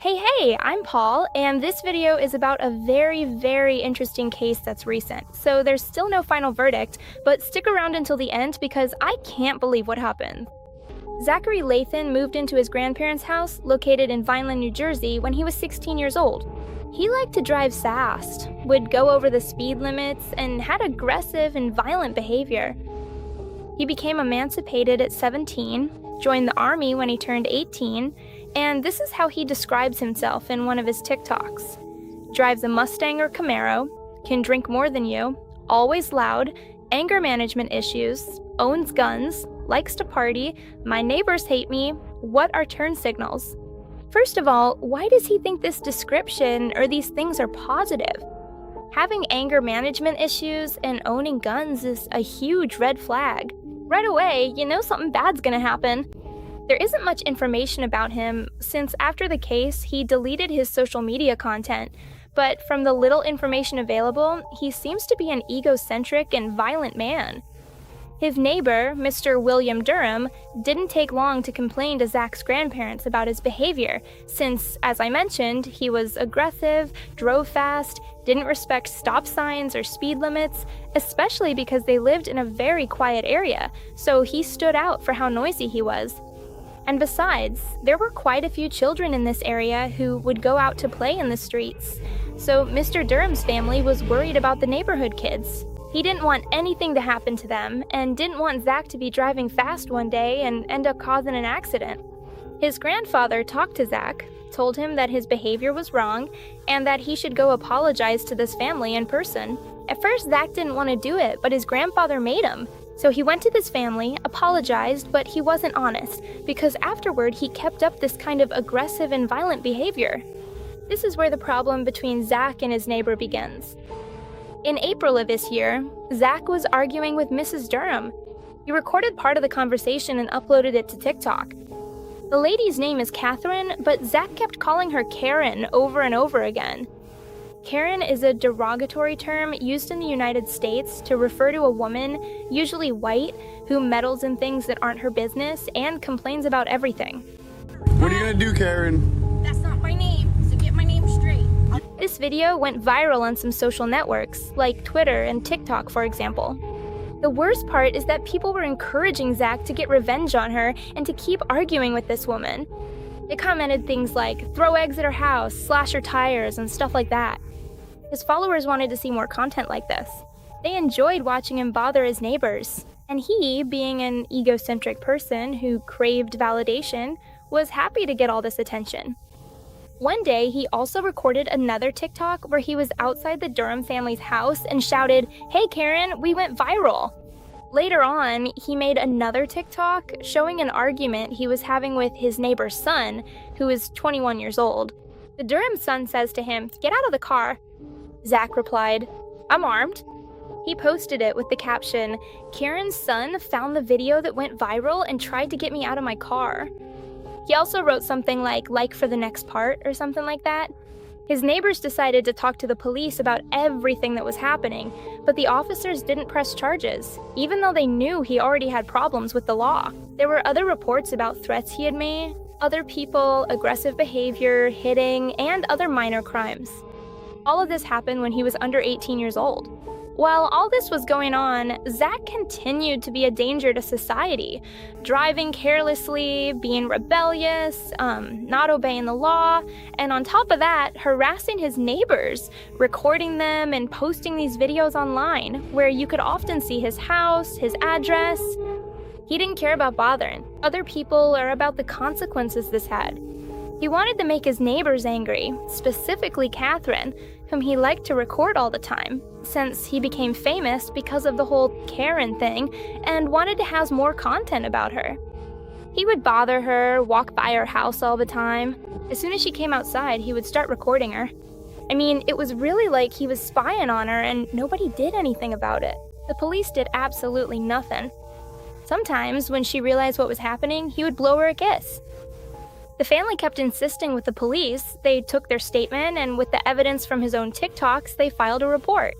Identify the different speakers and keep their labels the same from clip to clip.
Speaker 1: Hey, I'm Paul, and this video is about a very interesting case that's recent. So there's still no final verdict, but stick around until the end because I can't believe what happened. Zachary Lathan moved into his grandparents' house, located in Vineland, New Jersey, when he was 16 years old. He liked to drive fast, would go over the speed limits, and had aggressive and violent behavior. He became emancipated at 17, joined the army when he turned 18, and this is how he describes himself in one of his TikToks. Drives a Mustang or Camaro, can drink more than you, always loud, anger management issues, owns guns, likes to party, my neighbors hate me, what are turn signals? First of all, why does he think this description or these things are positive? Having anger management issues and owning guns is a huge red flag. Right away, you know something bad's gonna happen. There isn't much information about him, since after the case, he deleted his social media content, but from the little information available, he seems to be an egocentric and violent man. His neighbor, Mr. William Durham, didn't take long to complain to Zach's grandparents about his behavior, since, as I mentioned, he was aggressive, drove fast, didn't respect stop signs or speed limits, especially because they lived in a very quiet area, so he stood out for how noisy he was. And besides, there were quite a few children in this area who would go out to play in the streets, so Mr. Durham's family was worried about the neighborhood kids. He didn't want anything to happen to them, and didn't want Zach to be driving fast one day and end up causing an accident. His grandfather talked to Zach, told him that his behavior was wrong, and that he should go apologize to this family in person. At first, Zach didn't want to do it, but his grandfather made him. So he went to this family, apologized, but he wasn't honest, because afterward he kept up this kind of aggressive and violent behavior. This is where the problem between Zach and his neighbor begins. In April of this year, Zach was arguing with Mrs. Durham. He recorded part of the conversation and uploaded it to TikTok. The lady's name is Catherine, but Zach kept calling her Karen over and over again. Karen is a derogatory term used in the United States to refer to a woman, usually white, who meddles in things that aren't her business and complains about everything.
Speaker 2: What are you gonna do, Karen?
Speaker 3: That's not my name, so get my name straight.
Speaker 1: This video went viral on some social networks, like Twitter and TikTok, for example. The worst part is that people were encouraging Zach to get revenge on her and to keep arguing with this woman. They commented things like, throw eggs at her house, slash her tires, and stuff like that. His followers wanted to see more content like this. They enjoyed watching him bother his neighbors, and he, being an egocentric person who craved validation, was happy to get all this attention. One day, he also recorded another TikTok where he was outside the Durham family's house and shouted, "Hey Karen, we went viral." Later on, he made another TikTok showing an argument he was having with his neighbor's son, who is 21 years old. The Durham son says to him, "Get out of the car." Zach replied, "I'm armed." He posted it with the caption, "Karen's son found the video that went viral and tried to get me out of my car." He also wrote something like for the next part or something like that. His neighbors decided to talk to the police about everything that was happening, but the officers didn't press charges, even though they knew he already had problems with the law. There were other reports about threats he had made, other people, aggressive behavior, hitting, and other minor crimes. All of this happened when he was under 18 years old. While all this was going on, Zach continued to be a danger to society, driving carelessly, being rebellious, not obeying the law, and on top of that, harassing his neighbors, recording them and posting these videos online, where you could often see his house, his address. He didn't care about bothering other people or about the consequences this had. He wanted to make his neighbors angry, specifically Catherine, whom he liked to record all the time, since he became famous because of the whole Karen thing and wanted to have more content about her. He would bother her, walk by her house all the time. As soon as she came outside, he would start recording her. I mean, it was really like he was spying on her and nobody did anything about it. The police did absolutely nothing. Sometimes, when she realized what was happening, he would blow her a kiss. The family kept insisting with the police. They took their statement, and with the evidence from his own TikToks, they filed a report.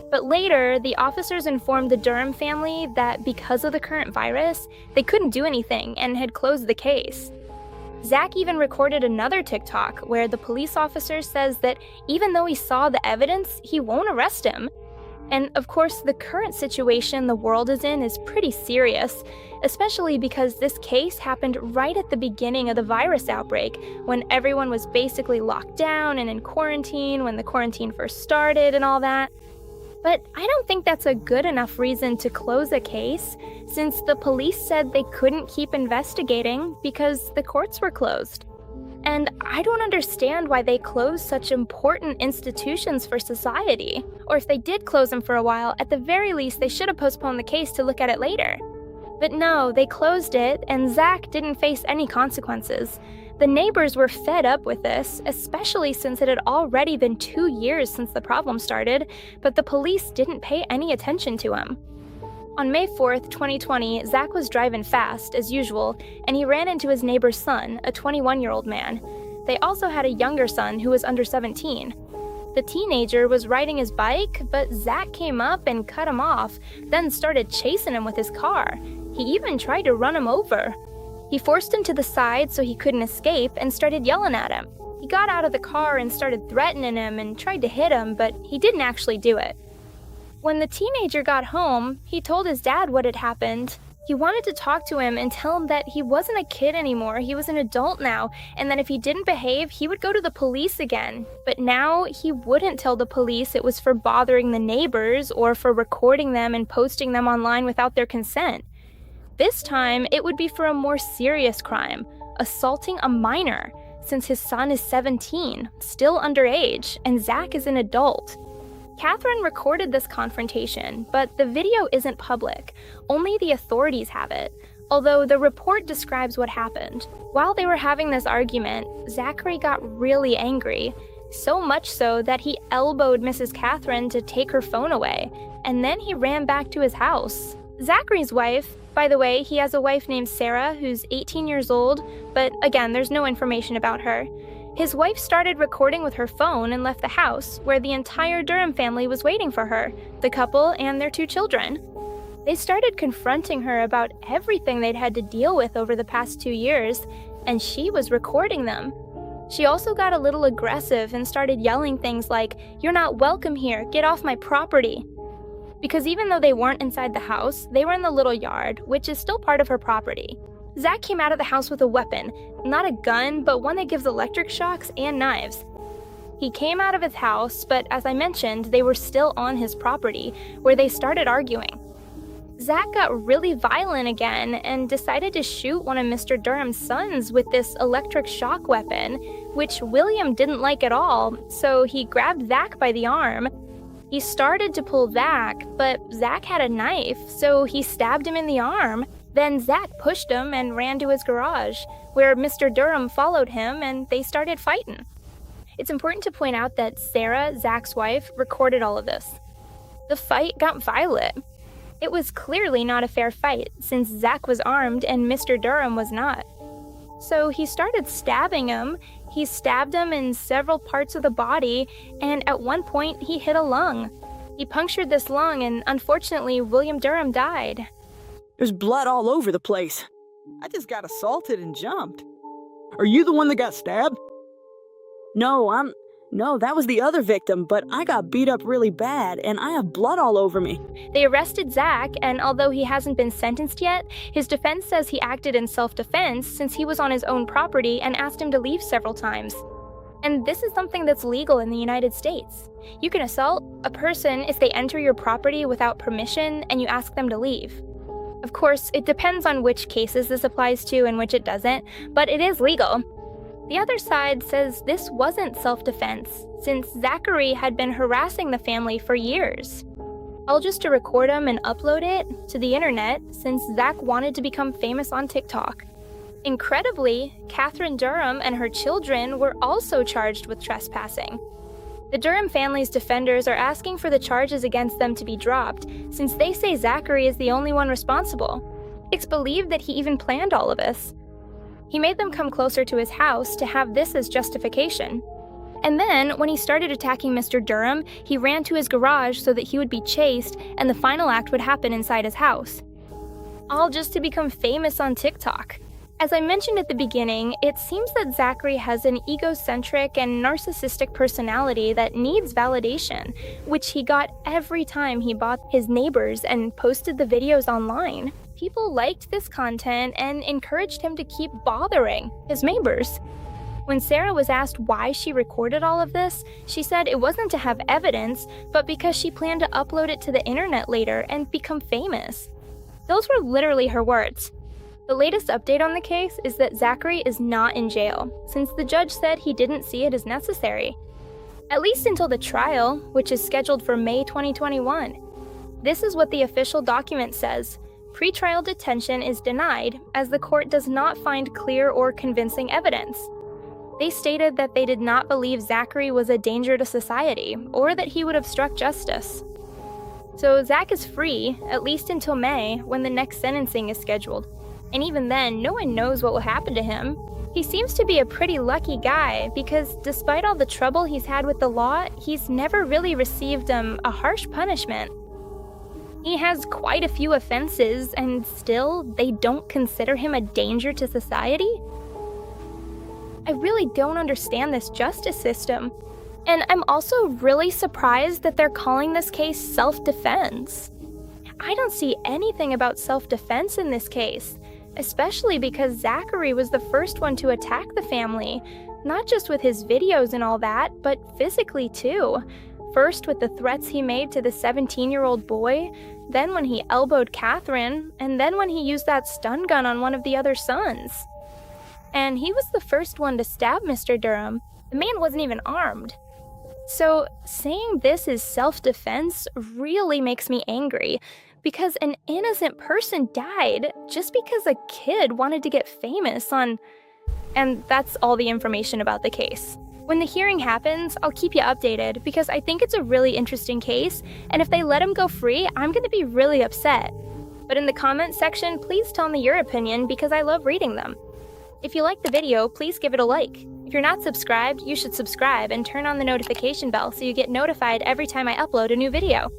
Speaker 1: But later, the officers informed the Durham family that because of the current virus, they couldn't do anything and had closed the case. Zach even recorded another TikTok where the police officer says that even though he saw the evidence, he won't arrest him. And of course, the current situation the world is in is pretty serious, especially because this case happened right at the beginning of the virus outbreak, when everyone was basically locked down and in quarantine when the quarantine first started and all that. But I don't think that's a good enough reason to close a case, since the police said they couldn't keep investigating because the courts were closed. And I don't understand why they closed such important institutions for society. Or if they did close them for a while, at the very least they should have postponed the case to look at it later. But no, they closed it, and Zach didn't face any consequences. The neighbors were fed up with this, especially since it had already been 2 years since the problem started, but the police didn't pay any attention to him. On May 4th, 2020, Zach was driving fast, as usual, and he ran into his neighbor's son, a 21-year-old man. They also had a younger son who was under 17. The teenager was riding his bike, but Zach came up and cut him off, then started chasing him with his car. He even tried to run him over. He forced him to the side so he couldn't escape and started yelling at him. He got out of the car and started threatening him and tried to hit him, but he didn't actually do it. When the teenager got home, he told his dad what had happened. He wanted to talk to him and tell him that he wasn't a kid anymore, he was an adult now, and that if he didn't behave, he would go to the police again. But now he wouldn't tell the police it was for bothering the neighbors or for recording them and posting them online without their consent. This time, it would be for a more serious crime, assaulting a minor, since his son is 17, still underage, and Zach is an adult. Catherine recorded this confrontation, but the video isn't public. Only the authorities have it, although the report describes what happened. While they were having this argument, Zachary got really angry, so much so that he elbowed Mrs. Catherine to take her phone away, and then he ran back to his house. Zachary's wife, by the way, he has a wife named Sarah who's 18 years old, but again, there's no information about her. His wife started recording with her phone and left the house, where the entire Durham family was waiting for her, the couple and their 2 children. They started confronting her about everything they'd had to deal with over the past 2 years, and she was recording them. She also got a little aggressive and started yelling things like, "You're not welcome here, get off my property." Because even though they weren't inside the house, they were in the little yard, which is still part of her property. Zach came out of the house with a weapon, not a gun, but one that gives electric shocks and knives. He came out of his house, but as I mentioned, they were still on his property, where they started arguing. Zach got really violent again and decided to shoot one of Mr. Durham's sons with this electric shock weapon, which William didn't like at all, so he grabbed Zach by the arm. He started to pull back, but Zach had a knife, so he stabbed him in the arm. Then Zach pushed him and ran to his garage, where Mr. Durham followed him and they started fighting. It's important to point out that Sarah, Zach's wife, recorded all of this. The fight got violent. It was clearly not a fair fight, since Zach was armed and Mr. Durham was not. So he started stabbing him. He stabbed him in several parts of the body, and at one point he hit a lung. He punctured this lung, and unfortunately, William Durham died.
Speaker 4: There's blood all over the place. I just got assaulted and jumped. Are you the one that got stabbed? No, that was the other victim, but I got beat up really bad, and I have blood all over me.
Speaker 1: They arrested Zach, and although he hasn't been sentenced yet, his defense says he acted in self-defense since he was on his own property and asked him to leave several times. And this is something that's legal in the United States. You can assault a person if they enter your property without permission and you ask them to leave. Of course, it depends on which cases this applies to and which it doesn't, but it is legal. The other side says this wasn't self-defense, since Zachary had been harassing the family for years. All just to record him and upload it to the internet, since Zach wanted to become famous on TikTok. Incredibly, Catherine Durham and her children were also charged with trespassing. The Durham family's defenders are asking for the charges against them to be dropped, since they say Zachary is the only one responsible. It's believed that he even planned all of this. He made them come closer to his house to have this as justification. And then, when he started attacking Mr. Durham, he ran to his garage so that he would be chased and the final act would happen inside his house. All just to become famous on TikTok. As I mentioned at the beginning, it seems that Zachary has an egocentric and narcissistic personality that needs validation, which he got every time he bought his neighbors and posted the videos online. People liked this content and encouraged him to keep bothering his neighbors. When Sarah was asked why she recorded all of this, she said it wasn't to have evidence, but because she planned to upload it to the internet later and become famous. Those were literally her words. The latest update on the case is that Zachary is not in jail, since the judge said he didn't see it as necessary. At least until the trial, which is scheduled for May 2021. This is what the official document says. Pretrial detention is denied, as the court does not find clear or convincing evidence. They stated that they did not believe Zachary was a danger to society, or that he would obstruct justice. So Zach is free, at least until May, when the next sentencing is scheduled. And even then, no one knows what will happen to him. He seems to be a pretty lucky guy, because despite all the trouble he's had with the law, he's never really received a harsh punishment. He has quite a few offenses, and still, they don't consider him a danger to society? I really don't understand this justice system. And I'm also really surprised that they're calling this case self-defense. I don't see anything about self-defense in this case, especially because Zachary was the first one to attack the family, not just with his videos and all that, but physically too. First with the threats he made to the 17-year-old boy, then when he elbowed Catherine, and then when he used that stun gun on one of the other sons. And he was the first one to stab Mr. Durham. The man wasn't even armed. So saying this is self-defense really makes me angry, because an innocent person died just because a kid wanted to get famous on... And that's all the information about the case. When the hearing happens, I'll keep you updated, because I think it's a really interesting case, and if they let him go free, I'm going to be really upset. But in the comments section, please tell me your opinion, because I love reading them. If you liked the video, please give it a like. If you're not subscribed, you should subscribe and turn on the notification bell so you get notified every time I upload a new video.